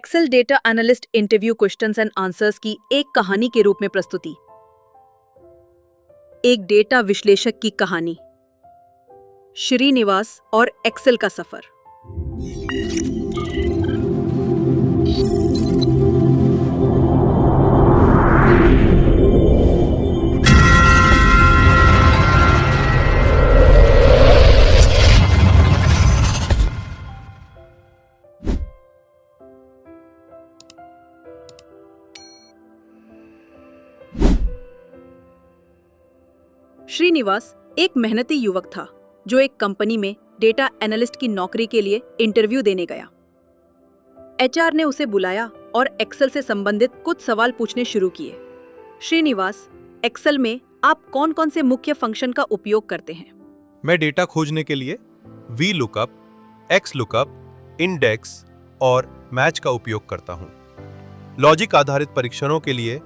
Excel data analyst interview questions and answers की एक कहानी के रूप में प्रस्तुति। एक डेटा विश्लेषक की कहानी, श्रीनिवास और एक्सेल का सफर। श्रीनिवास एक मेहनती युवक था जो एक कंपनी में डेटा एनालिस्ट की नौकरी के लिए इंटरव्यू देने गया। एचआर ने उसे बुलाया और एक्सेल से संबंधित कुछ सवाल पूछने शुरू किए। श्रीनिवास, एक्सेल में आप कौन-कौन से मुख्य फंक्शन का उपयोग करते हैं? मैं डेटा खोजने के लिए V lookup, X lookup, index और मैच का उपयोग करता हूं। लॉजिक आधारित परीक्षणों के लिए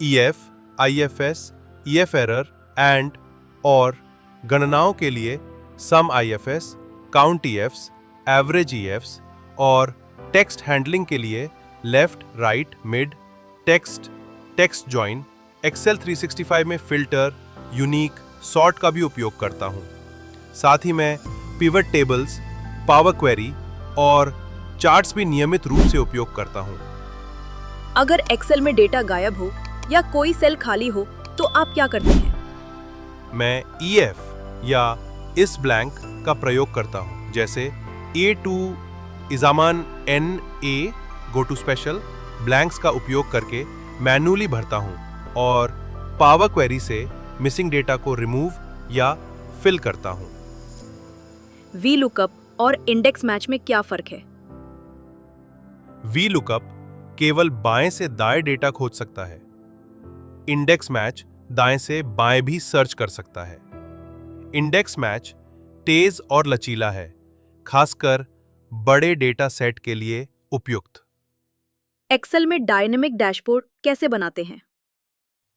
IF, IFS, IF error and और गणनाओं के लिए sum IFS, count IFS, average IFS और टेक्स्ट हैंडलिंग के लिए left, right, mid, text join, Excel 365 में फिल्टर, यूनिक, सॉर्ट का भी उपयोग करता हूं। साथ ही मैं पिवट टेबल्स, पावर क्वेरी और चार्ट्स भी नियमित रूप से उपयोग करता हूं। अगर एक्सेल में डेटा गायब हो या कोई सेल खाली हो तो आप क्या करते हैं? मैं ईएफ या इस ब्लैंक का प्रयोग करता हूं, जैसे A2 इजामान NA go to special blanks का उपयोग करके मैन्युअली भरता हूं और पावर क्वेरी से मिसिंग डेटा को रिमूव या फिल करता हूं। वी लुकअप और इंडेक्स मैच में क्या फर्क है? वी लुकअप केवल बाएं से दाएं डेटा खोज सकता है। इंडेक्स मैच दाएं से बाएं भी सर्च कर सकता है। इंडेक्स मैच तेज और लचीला है, खासकर बड़े डेटा सेट के लिए उपयुक्त। एक्सेल में डायनेमिक डैशबोर्ड कैसे बनाते हैं?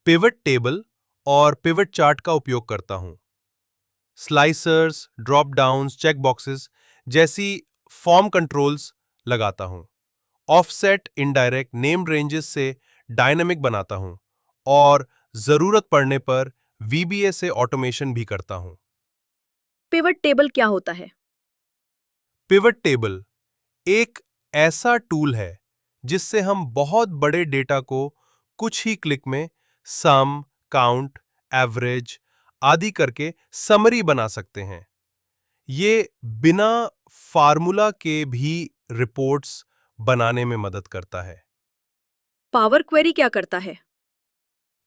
पिवट टेबल और पिवट चार्ट का उपयोग करता हूं। Slicers, drop downs, check boxes जैसी फॉर्म कंट्रोल्स लगाता हूं। ऑफसेट, इनडायरेक्ट, नेम्ड रेंजेस से डायनेमिक बनाता हूं और जरूरत पड़ने पर VBA से ऑटोमेशन भी करता हूं। पिवट टेबल क्या होता है? पिवट टेबल एक ऐसा टूल है जिससे हम बहुत बड़े डेटा को कुछ ही क्लिक में सम, काउंट, एवरेज आदि करके समरी बना सकते हैं। ये बिना फार्मूला के भी रिपोर्ट्स बनाने में मदद करता है। पावर क्वेरी क्या करता है?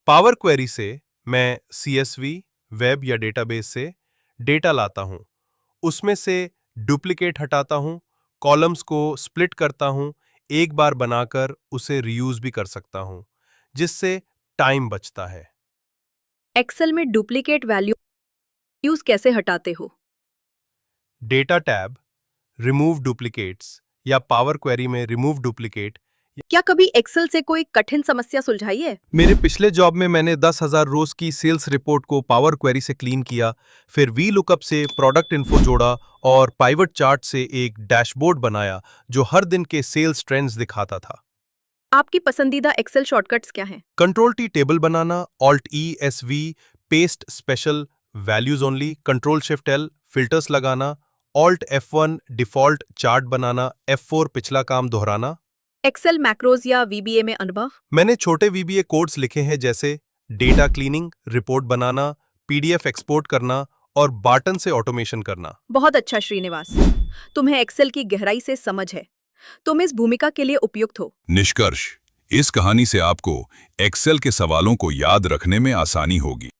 पावर क्वेरी से मैं CSV, वेब या डेटाबेस से डेटा लाता हूं, उसमें से डुप्लीकेट हटाता हूं, कॉलम्स को स्प्लिट करता हूं, एक बार बनाकर उसे रीयूज भी कर सकता हूं, जिससे टाइम बचता है। एक्सेल में डुप्लीकेट वैल्यूज कैसे हटाते हो? डेटा टैब, रिमूव डुप्लीकेट्स या पावर क्वेरी में रिमूव डुप्लीकेट। क्या कभी एक्सेल से कोई कठिन समस्या सुलझाई है? मेरे पिछले जॉब में मैंने 10,000 रोज की सेल्स रिपोर्ट को पावर क्वेरी से क्लीन किया, फिर वी लुकअप से प्रोडक्ट इन्फो जोड़ा और पाइवट चार्ट से एक डैशबोर्ड बनाया जो हर दिन के सेल्स ट्रेंड्स दिखाता था। आपकी पसंदीदा एक्सेल शॉर्टकट्स क्या हैं? कंट्रोल T टेबल बनाना, alt E SV paste special values only, control shift L filters लगाना, ऑल्ट F1 डिफॉल्ट चार्ट बनाना, F4 पिछला काम दोहराना। एक्सेल मैक्रोज या VBA में अनुभव? मैंने छोटे VBA कोड्स लिखे हैं, जैसे डेटा क्लीनिंग, रिपोर्ट बनाना, PDF एक्सपोर्ट करना और बटन से ऑटोमेशन करना। बहुत अच्छा श्रीनिवास, तुम्हें एक्सेल की गहराई से समझ है। तुम इस भूमिका के लिए उपयुक्त हो। निष्कर्ष, इस कहानी से आपको एक्सेल के सवालों को याद रखने में आसानी होगी।